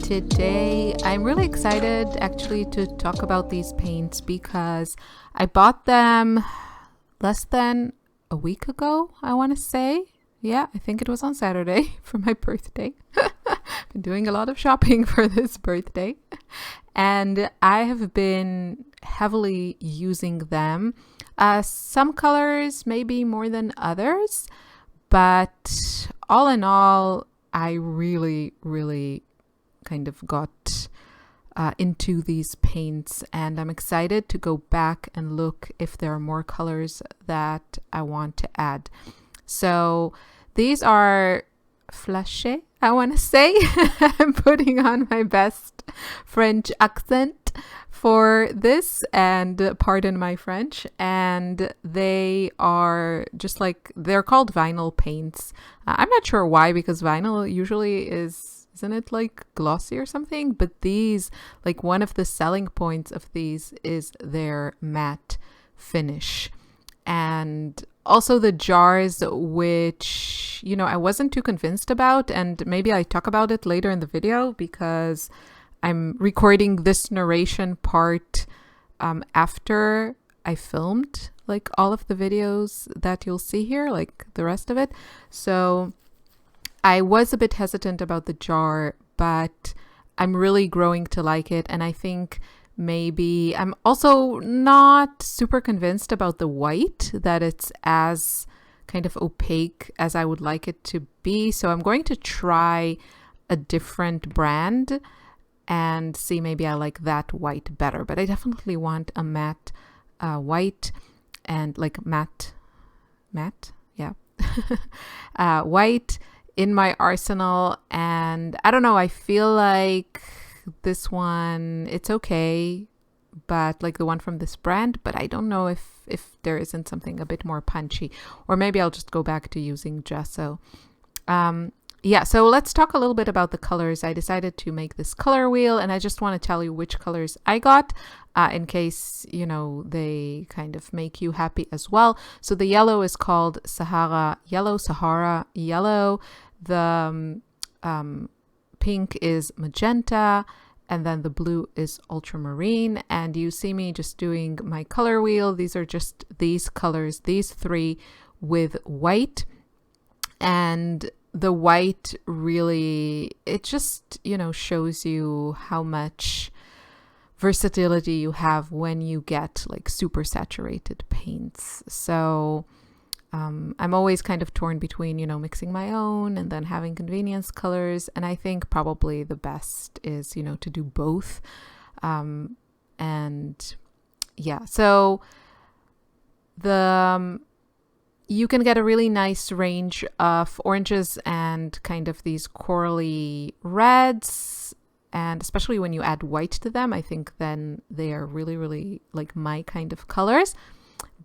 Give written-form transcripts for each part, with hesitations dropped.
Today, I'm really excited actually to talk about these paints because I bought them less than a week ago, I want to say. Yeah, I think it was on Saturday for my birthday. Been doing a lot of shopping for this birthday. And I have been heavily using them. Some colors maybe more than others, but all in all, I really kind of got into these paints, and I'm excited to go back and look if there are more colors that I want to add. So these are Flashe, I want to say. I'm putting on my best French accent for this, and pardon my French. And they are just like, they're called vinyl paints. I'm not sure why, because vinyl usually isn't it like glossy or something? But these, like, one of the selling points of these is their matte finish. And also the jars, which, you know, I wasn't too convinced about, and maybe I talk about it later in the video because I'm recording this narration part after I filmed like all of the videos that you'll see here, like the rest of it. So I was a bit hesitant about the jar, but I'm really growing to like it. And I think maybe I'm also not super convinced about the white, that it's as kind of opaque as I would like it to be. So I'm going to try a different brand and see maybe I like that white better. But I definitely want a matte white, and like matte, yeah. White in my arsenal. And I don't know, I feel like this one, it's okay, but like the one from this brand, but I don't know if there isn't something a bit more punchy, or maybe I'll just go back to using gesso. Yeah, so let's talk a little bit about the colors. I decided to make this color wheel, and I just want to tell you which colors I got in case, you know, they kind of make you happy as well. So the yellow is called Sahara Yellow. The pink is magenta, and then the blue is ultramarine. And you see me just doing my color wheel. These are just these colors, these three with white. And the white really, it just, you know, shows you how much versatility you have when you get like super saturated paints. So I'm always kind of torn between, you know, mixing my own and then having convenience colors. And I think probably the best is, you know, to do both. And yeah, so you can get a really nice range of oranges and kind of these corally reds. And especially when you add white to them, I think then they are really like my kind of colors.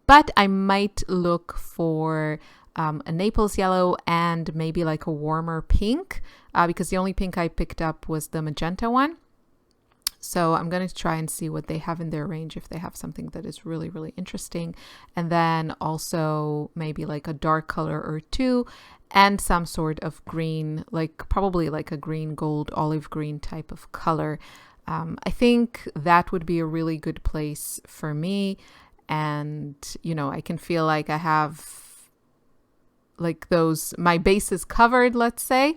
But I might look for a Naples yellow and maybe like a warmer pink, because the only pink I picked up was the magenta one. So I'm going to try and see what they have in their range, if they have something that is really interesting. And then also maybe like a dark color or two, and some sort of green, like probably like a green, gold, olive green type of color. I think that would be a really good place for me. And, you know, I can feel like I have like my bases covered, let's say.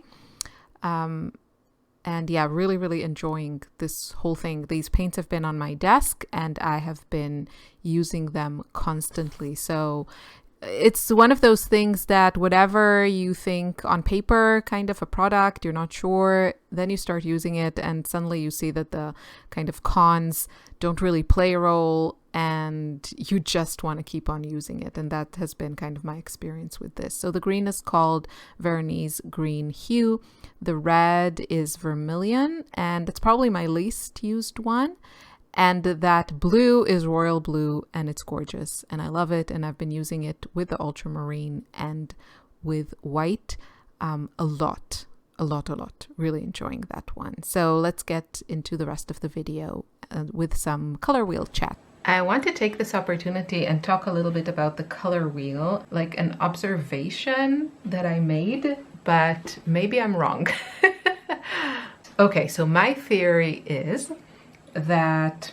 And yeah, really enjoying this whole thing. These paints have been on my desk and I have been using them constantly. So it's one of those things that whatever you think on paper, kind of a product, you're not sure, then you start using it and suddenly you see that the kind of cons don't really play a role, and you just want to keep on using it. And that has been kind of my experience with this. So the green is called Veronese Green Hue. The red is Vermilion, and it's probably my least used one. And that blue is Royal Blue, and it's gorgeous. And I love it. And I've been using it with the ultramarine and with white a lot. Really enjoying that one. So let's get into the rest of the video with some color wheel chat. I want to take this opportunity and talk a little bit about the color wheel, like an observation that I made, but maybe I'm wrong. Okay, so my theory is that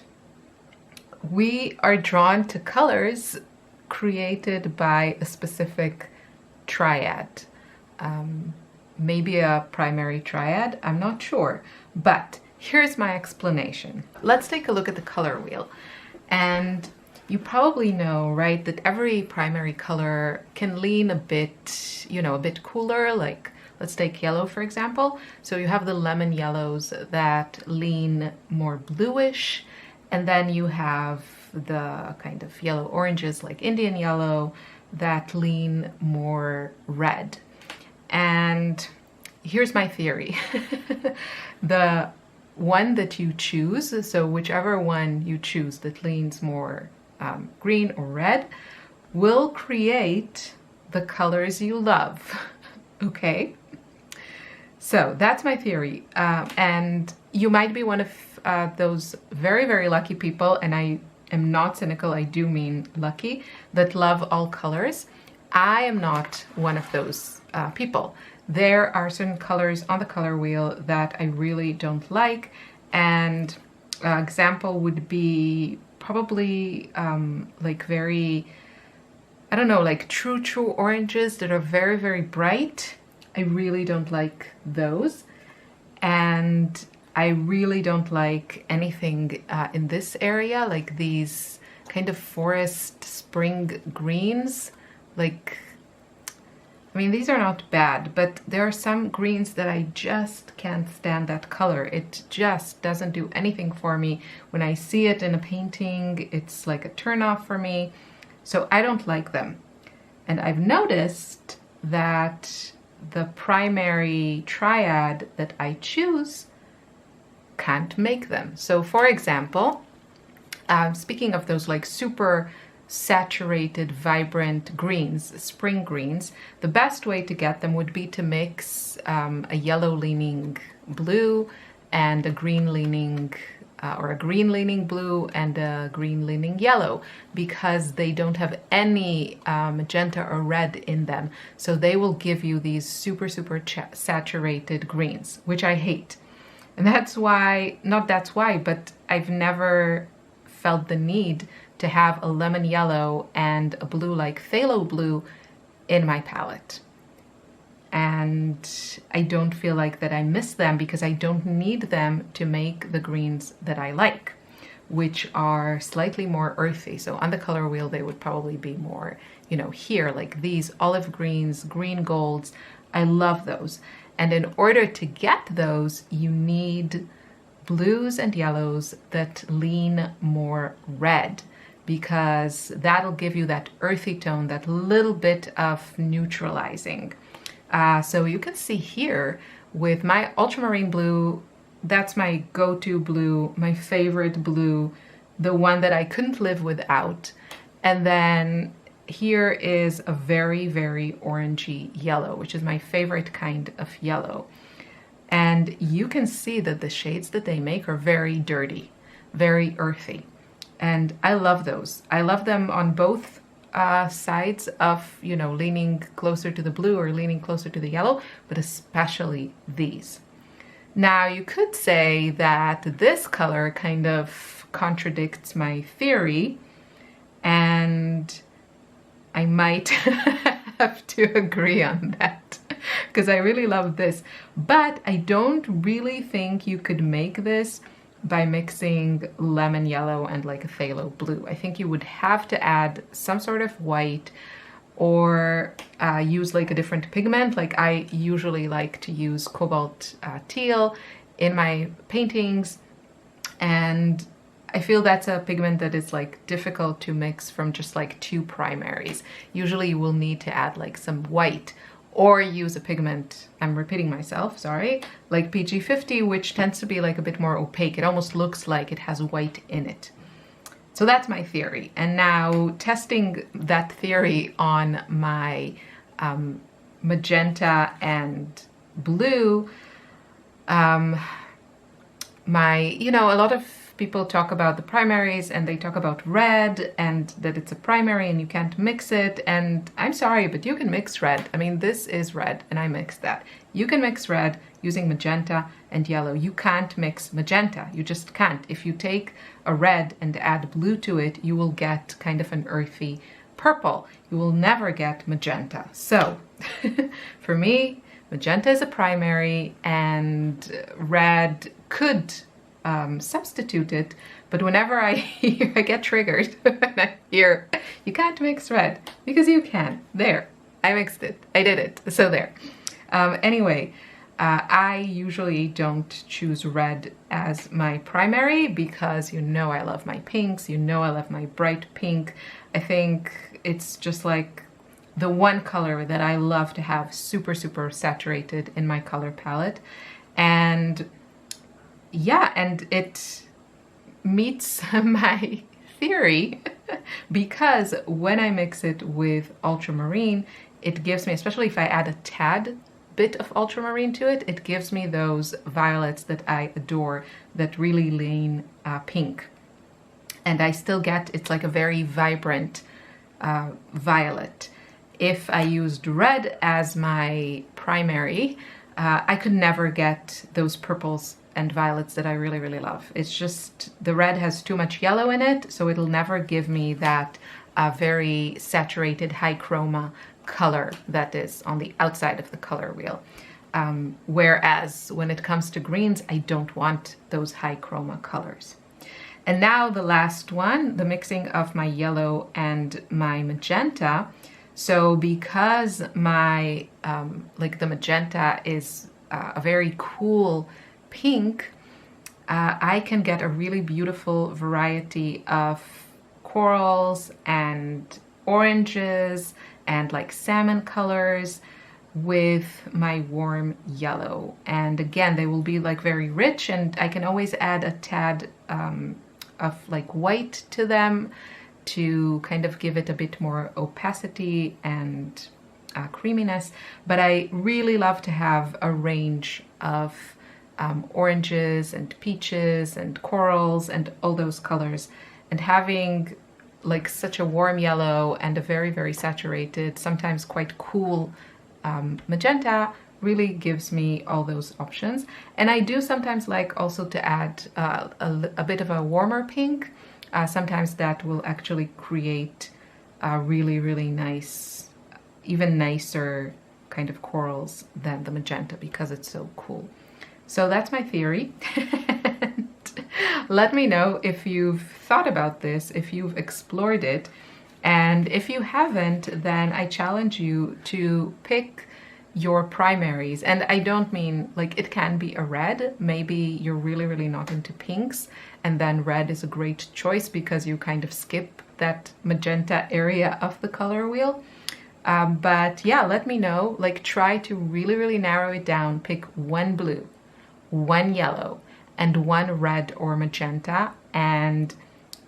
we are drawn to colors created by a specific triad. Maybe a primary triad, I'm not sure. But here's my explanation. Let's take a look at the color wheel. And you probably know, right, that every primary color can lean a bit, a bit cooler, like let's take yellow, for example. So you have the lemon yellows that lean more bluish, and then you have the kind of yellow oranges like Indian yellow that lean more red. And here's my theory. The one that you choose, so whichever one you choose that leans more green or red, will create the colors you love. Okay? So that's my theory. And you might be one of those very, very lucky people, and I am not cynical, I do mean lucky, that love all colors. I am not one of those people. There are certain colors on the color wheel that I really don't like, and example would be probably like very, I don't know, like true oranges that are very, very bright. I really don't like those, and I really don't like anything in this area, like these kind of forest spring greens. Like, I mean, these are not bad, but there are some greens that I just can't stand that color. It just doesn't do anything for me. When I see it in a painting, it's like a turn-off for me. So I don't like them. And I've noticed that the primary triad that I choose can't make them. So for example, speaking of those like super saturated, vibrant greens, spring greens, the best way to get them would be to mix a yellow leaning blue and a green leaning or a green leaning blue and a green leaning yellow, because they don't have any magenta or red in them. So they will give you these super saturated greens, which I hate. And that's why, not that's why, but I've never felt the need to have a lemon yellow and a blue like phthalo blue in my palette. And I don't feel like that I miss them, because I don't need them to make the greens that I like, which are slightly more earthy. So on the color wheel, they would probably be more, here, like these olive greens, green golds. I love those. And in order to get those, you need blues and yellows that lean more red, because that'll give you that earthy tone, that little bit of neutralizing. So you can see here with my ultramarine blue, that's my go-to blue, my favorite blue, the one that I couldn't live without. And then here is a very, very orangey yellow, which is my favorite kind of yellow. And you can see that the shades that they make are very dirty, very earthy. And I love those. I love them on both sides of, leaning closer to the blue or leaning closer to the yellow, but especially these. Now, you could say that this color kind of contradicts my theory, and I might have to agree on that, because I really love this. But I don't really think you could make this by mixing lemon yellow and like a phthalo blue. I think you would have to add some sort of white, or use like a different pigment. Like I usually like to use cobalt teal in my paintings, and I feel that's a pigment that is like difficult to mix from just like two primaries. Usually you will need to add like some white, or use a pigment, I'm repeating myself, sorry, like PG50, which tends to be like a bit more opaque. It almost looks like it has white in it. So that's my theory. And now testing that theory on my magenta and blue, a lot of people talk about the primaries and they talk about red and that it's a primary and you can't mix it. And I'm sorry, but you can mix red. I mean, this is red and I mixed that. You can mix red using magenta and yellow. You can't mix magenta. You just can't. If you take a red and add blue to it, you will get kind of an earthy purple. You will never get magenta. So for me, magenta is a primary and red could substitute it, but whenever I hear, I get triggered when I hear you can't mix red, because you can. There, I mixed it. I did it. So there. Anyway, I usually don't choose red as my primary because you know I love my pinks, you know I love my bright pink. I think it's just like the one color that I love to have super, super saturated in my color palette. And yeah, and it meets my theory because when I mix it with ultramarine, it gives me, especially if I add a tad bit of ultramarine to it, it gives me those violets that I adore that really lean pink. And I still get, it's like a very vibrant violet. If I used red as my primary, I could never get those purples and violets that I really, really love. It's just the red has too much yellow in it, so it'll never give me that very saturated high chroma color that is on the outside of the color wheel. Whereas when it comes to greens, I don't want those high chroma colors. And now the last one, the mixing of my yellow and my magenta. So because my, like the magenta is a very cool pink, I can get a really beautiful variety of corals and oranges and like salmon colors with my warm yellow. And again, they will be like very rich, and I can always add a tad of like white to them to kind of give it a bit more opacity and creaminess. But I really love to have a range of oranges and peaches and corals and all those colors, and having like such a warm yellow and a very, very saturated, sometimes quite cool magenta really gives me all those options. And I do sometimes like also to add a bit of a warmer pink. Sometimes that will actually create really, really nice, even nicer kind of corals than the magenta because it's so cool. So that's my theory. Let me know if you've thought about this, if you've explored it. And if you haven't, then I challenge you to pick your primaries. And I don't mean like it can be a red. Maybe you're really, really not into pinks, and then red is a great choice because you kind of skip that magenta area of the color wheel. But yeah, let me know. Like, try to really, really narrow it down. Pick one blue, one yellow, and one red or magenta, and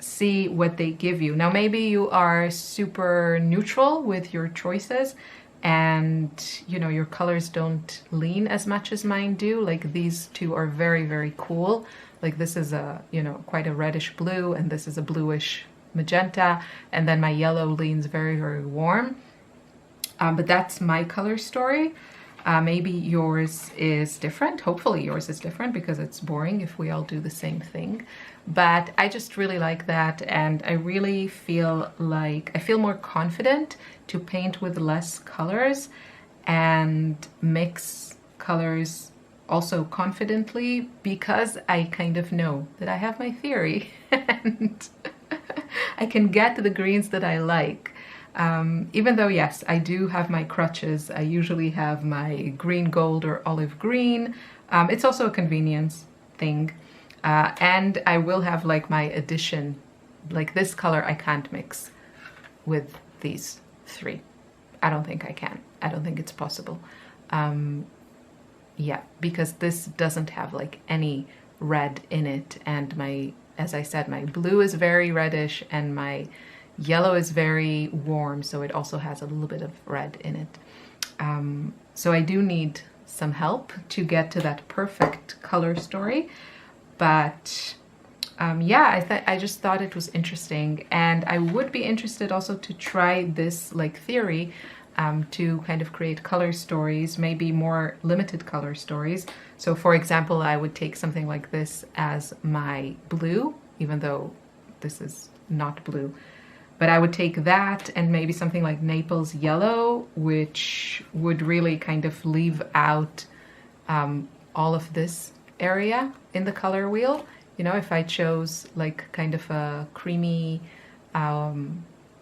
see what they give you. Now, maybe you are super neutral with your choices and, you know, your colors don't lean as much as mine do. Like, these two are very, very cool. Like, this is a, you know, quite a reddish blue, and this is a bluish magenta, and then my yellow leans very, very warm. But that's my color story. Maybe yours is different. Hopefully yours is different, because it's boring if we all do the same thing. But I just really like that, and I really feel like I feel more confident to paint with less colors and mix colors also confidently, because I kind of know that I have my theory and I can get the greens that I like. Even though, yes, I do have my crutches. I usually have my green gold or olive green. It's also a convenience thing. And I will have like my addition, like this color I can't mix with these three. I don't think I can. I don't think it's possible. Yeah, because this doesn't have like any red in it. And my, as I said, my blue is very reddish and my yellow is very warm, so it also has a little bit of red in it. So I do need some help to get to that perfect color story, but yeah, I just thought it was interesting, and I would be interested also to try this like theory to kind of create color stories, maybe more limited color stories. So for example, I would take something like this as my blue, even though this is not blue. But I would take that and maybe something like Naples yellow, which would really kind of leave out all of this area in the color wheel. You know, if I chose like kind of a creamy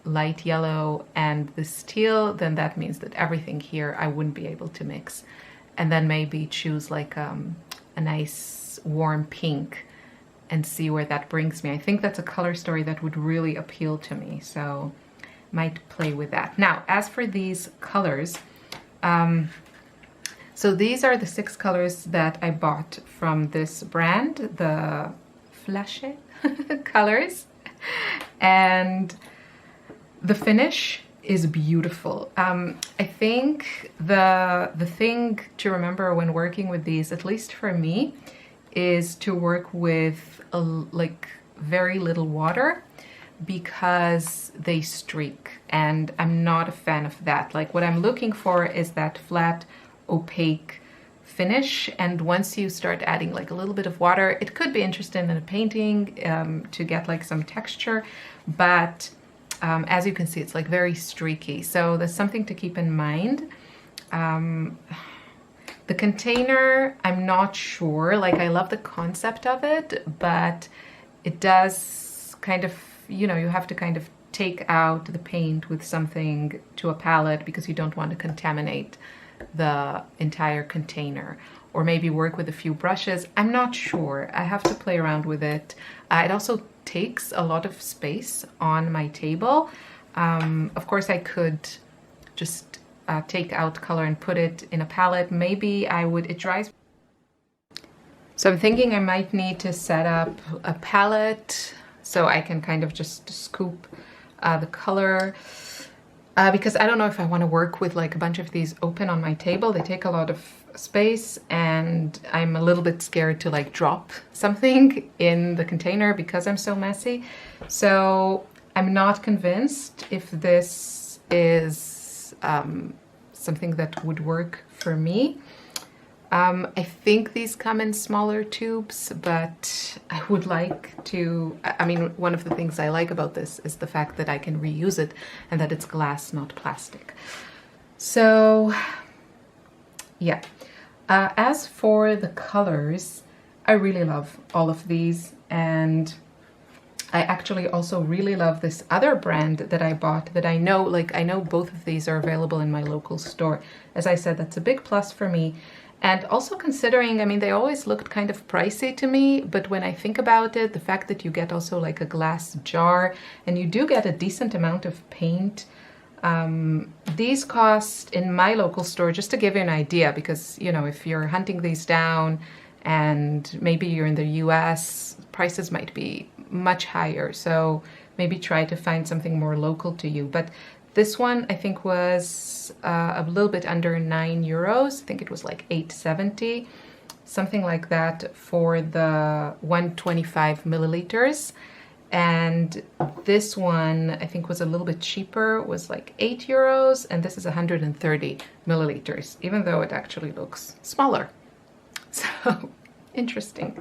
light yellow and this teal, then that means that everything here I wouldn't be able to mix. And then maybe choose like a nice warm pink and see where that brings me. I think that's a color story that would really appeal to me, so might play with that. Now, as for these colors, so these are the 6 colors that I bought from this brand, the Flashe colors, and the finish is beautiful. I think the thing to remember when working with these, at least for me, is to work with like very little water, because they streak, and I'm not a fan of that. Like what I'm looking for is that flat, opaque finish, and once you start adding like a little bit of water, it could be interesting in a painting to get like some texture, but as you can see, it's like very streaky, so there's something to keep in mind. The container, I'm not sure. Like, I love the concept of it, but it does kind of, you know, you have to kind of take out the paint with something to a palette because you don't want to contaminate the entire container, or maybe work with a few brushes. I'm not sure. I have to play around with it. It also takes a lot of space on my table. Of course, I could just take out color and put it in a palette. Maybe I would, it dries. So I'm thinking I might need to set up a palette so I can kind of just scoop the color. Because I don't know if I want to work with like a bunch of these open on my table. They take a lot of space, and I'm a little bit scared to like drop something in the container because I'm so messy. So I'm not convinced if this is something that would work for me. I think these come in smaller tubes, but I would like to, I mean, one of the things I like about this is the fact that I can reuse it and that it's glass, not plastic. So yeah, as for the colors, I really love all of these, and I actually also really love this other brand that I bought that I know, like I know both of these are available in my local store. As I said, that's a big plus for me. And also considering, I mean, they always looked kind of pricey to me, but when I think about it, the fact that you get also like a glass jar and you do get a decent amount of paint, these cost in my local store, just to give you an idea, because, you know, if you're hunting these down and maybe you're in the US, prices might be much higher. So maybe try to find something more local to you. But this one I think was a little bit under €9. I think it was like $8.70, something like that for the 125 milliliters. And this one I think was a little bit cheaper, was like €8, and this is 130 milliliters, even though it actually looks smaller. So interesting.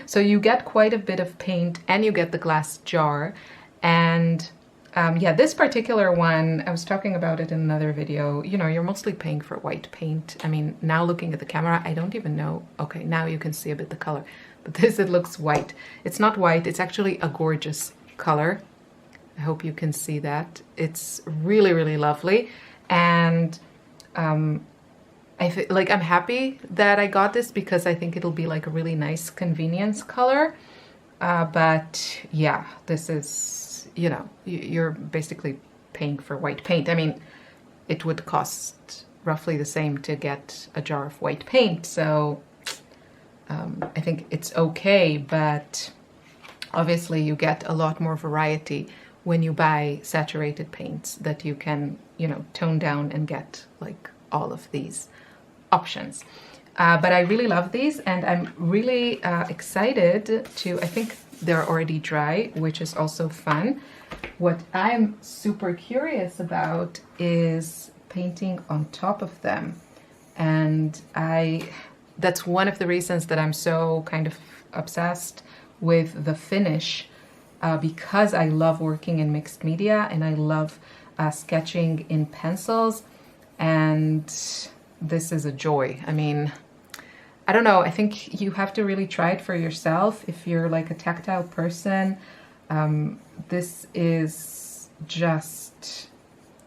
So you get quite a bit of paint and you get the glass jar. And yeah, this particular one, I was talking about it in another video, you know, you're mostly paying for white paint. I mean, now looking at the camera, I don't even know. Okay, now you can see a bit the color, but this, it looks white. It's not white, it's actually a gorgeous color. I hope you can see that. It's really, really lovely. And I feel like I'm happy that I got this because I think it'll be like a really nice convenience color. But yeah, this is, you know, you're basically paying for white paint. I mean, it would cost roughly the same to get a jar of white paint. So I think it's okay, but obviously you get a lot more variety when you buy saturated paints that you can, you know, tone down and get like all of these options. But I really love these, and I'm really excited to, I think they're already dry, which is also fun. What I'm super curious about is painting on top of them. And that's one of the reasons that I'm so kind of obsessed with the finish, because I love working in mixed media and I love sketching in pencils, and this is a joy. I mean, I don't know, I think you have to really try it for yourself if you're like a tactile person. This is just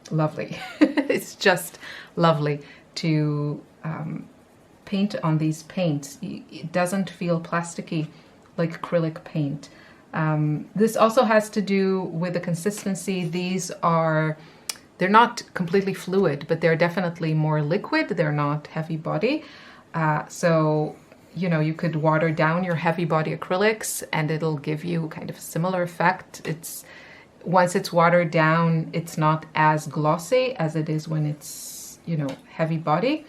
lovely. It's just lovely to paint on these paints. It doesn't feel plasticky like acrylic paint. This also has to do with the consistency. They're not completely fluid, but they're definitely more liquid. They're not heavy body. So, you know, you could water down your heavy body acrylics and it'll give you kind of a similar effect. Once it's watered down, it's not as glossy as it is when it's, you know, heavy body.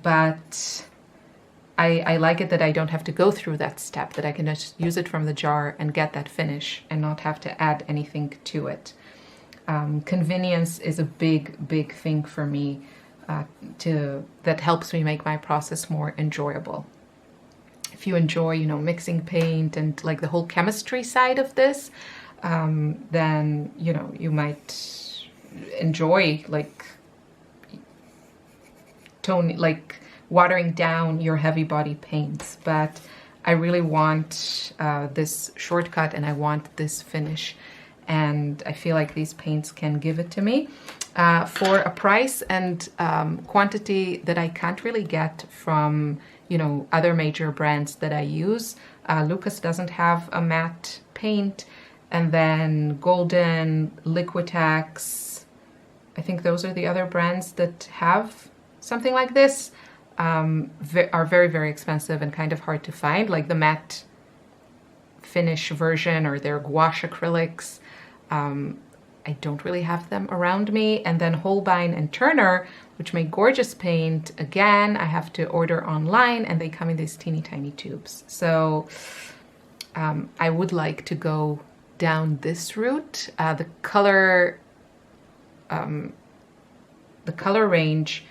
But I like it that I don't have to go through that step, that I can just use it from the jar and get that finish and not have to add anything to it. Convenience is a big thing for me, that helps me make my process more enjoyable. If you enjoy, you know, mixing paint and like the whole chemistry side of this, then, you know, you might enjoy like watering down your heavy body paints. But I really want this shortcut and I want this finish. And I feel like these paints can give it to me for a price and quantity that I can't really get from, you know, other major brands that I use. Lucas doesn't have a matte paint, and then Golden, Liquitex, I think those are the other brands that have something like this, are very expensive and kind of hard to find, like the matte finish version or their gouache acrylics. I don't really have them around me. And then Holbein and Turner, which make gorgeous paint, again, I have to order online and they come in these teeny tiny tubes. So I would like to go down this route. The color range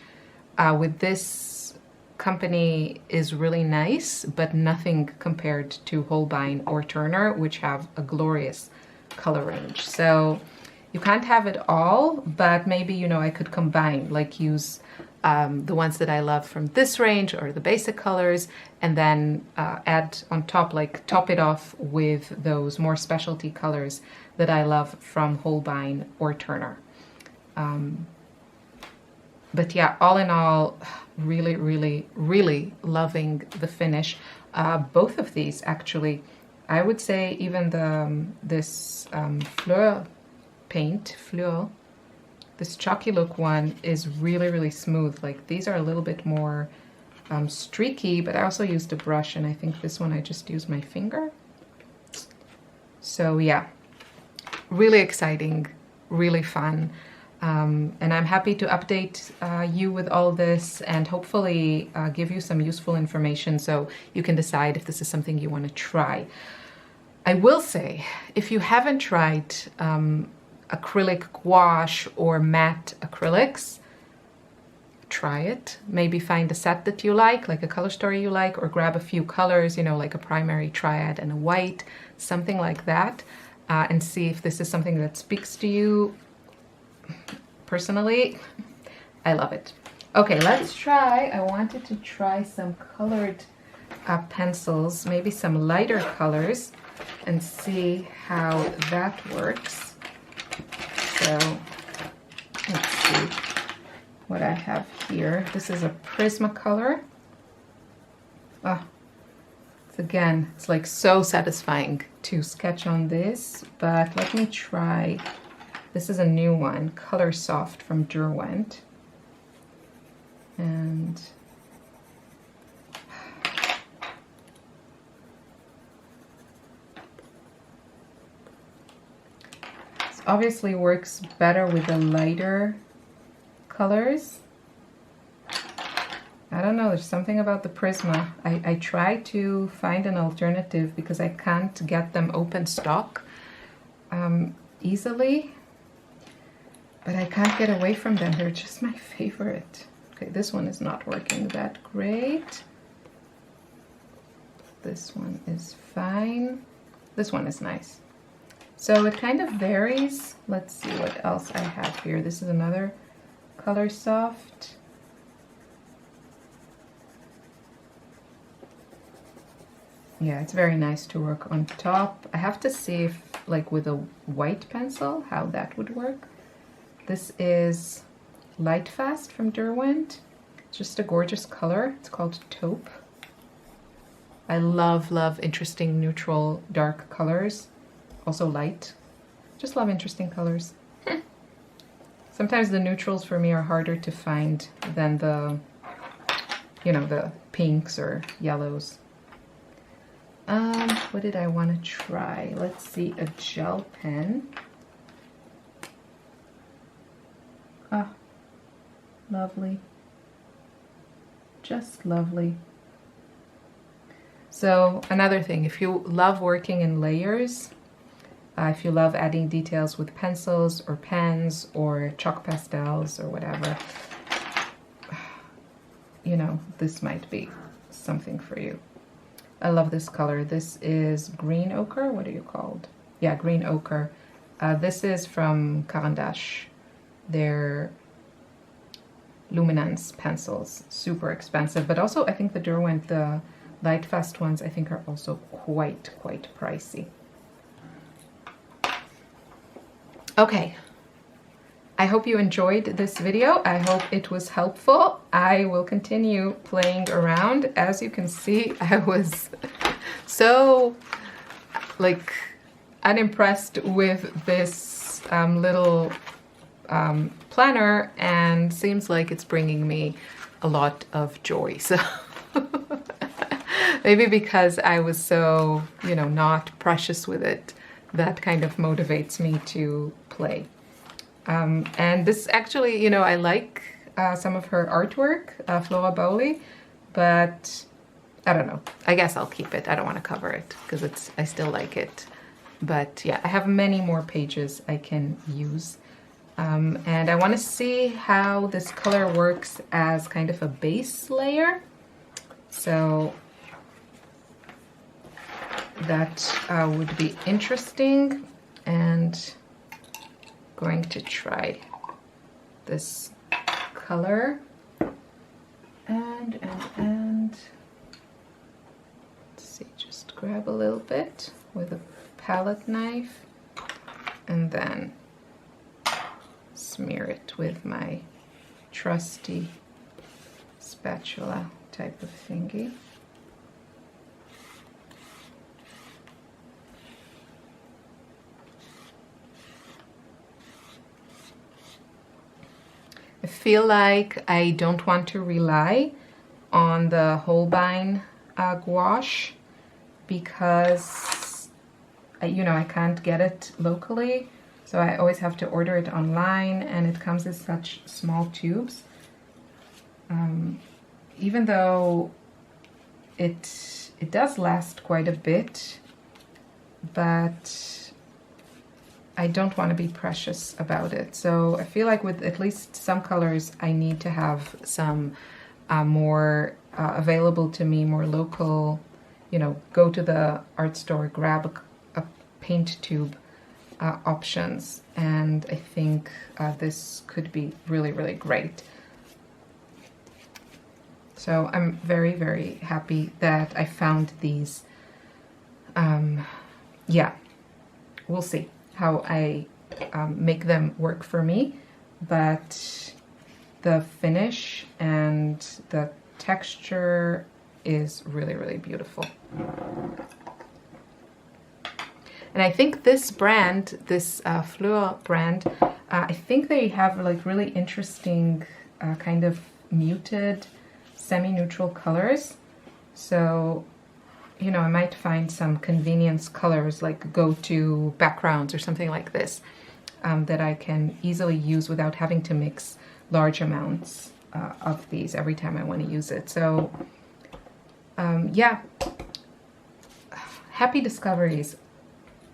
with this company is really nice, but nothing compared to Holbein or Turner, which have a glorious color range. So you can't have it all, but maybe, you know, I could combine, like use the ones that I love from this range or the basic colors, and then add on top, like top it off with those more specialty colors that I love from Holbein or Turner. But yeah, all in all, really loving the finish. Both of these, actually. I would say even this Fleur paint, this chalky look one is really smooth. Like these are a little bit more streaky, but I also used a brush, and I think this one I just used my finger. So yeah, really exciting, really fun. And I'm happy to update you with all this and hopefully give you some useful information so you can decide if this is something you want to try. I will say, if you haven't tried acrylic gouache or matte acrylics, try it. Maybe find a set that you like a color story you like, or grab a few colors, you know, like a primary, triad, and a white, something like that, and see if this is something that speaks to you. Personally, I love it. Okay, let's try. I wanted to try some colored pencils, maybe some lighter colors, and see how that works. So let's see what I have here. This is a Prismacolor. Oh, it's like so satisfying to sketch on this, but let me try. This is a new one, Color Soft from Derwent. And this obviously works better with the lighter colors. I don't know, there's something about the Prisma. I try to find an alternative because I can't get them open stock easily, but I can't get away from them. They're just my favorite. Okay, this one is not working that great. This one is fine. This one is nice. So it kind of varies. Let's see what else I have here. This is another Color Soft. Yeah, it's very nice to work on top. I have to see if, like with a white pencil, how that would work. This is Light Fast from Derwent. It's just a gorgeous color. It's called Taupe. I love interesting neutral dark colors. Also light. Just love interesting colors. Sometimes the neutrals for me are harder to find than the, you know, the pinks or yellows. What did I want to try? Let's see, a gel pen. Ah, lovely. Just lovely. So another thing, if you love working in layers, if you love adding details with pencils or pens or chalk pastels or whatever, you know, this might be something for you. I love this color. This is green ochre. What are you called? Yeah, green ochre. This is from Caran d'Ache. They're luminance pencils. Super expensive, but also I think the Derwent, the Light Fast ones, I think are also quite pricey. Okay. I hope you enjoyed this video. I hope it was helpful. I will continue playing around. As you can see, I was so like unimpressed with this little planner, and seems like it's bringing me a lot of joy. So maybe because I was so, you know, not precious with it, that kind of motivates me to play. And this actually, you know, I like some of her artwork, Flora Bowley, but I don't know. I guess I'll keep it. I don't want to cover it because I still like it. But yeah, I have many more pages I can use. And I want to see how this color works as kind of a base layer. So that would be interesting. And going to try this color and let's see, just grab a little bit with a palette knife and then smear it with my trusty spatula type of thingy. I feel like I don't want to rely on the Holbein gouache because, you know, I can't get it locally. So I always have to order it online, and it comes in such small tubes. Even though it does last quite a bit, but I don't want to be precious about it. So I feel like with at least some colors, I need to have some more available to me, more local, you know, go to the art store, grab a paint tube options. And I think this could be really great. So I'm very happy that I found these. Yeah, we'll see how I make them work for me, but the finish and the texture is really beautiful. And I think this brand, this Fleur brand, I think they have like really interesting kind of muted semi-neutral colors. So, you know, I might find some convenience colors like go-to backgrounds or something like this that I can easily use without having to mix large amounts of these every time I want to use it. So yeah, happy discoveries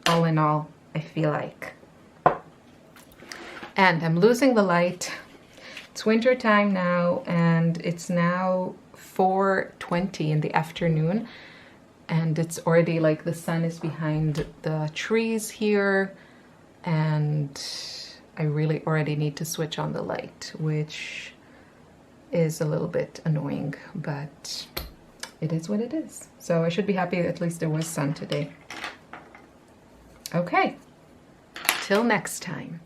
all in all, I feel like. And I'm losing the light. It's winter time now, and it's now 4:20 in the afternoon, and it's already like the sun is behind the trees here, and I really already need to switch on the light, which is a little bit annoying, but it is what it is. So I should be happy at least there was sun today. Okay, till next time.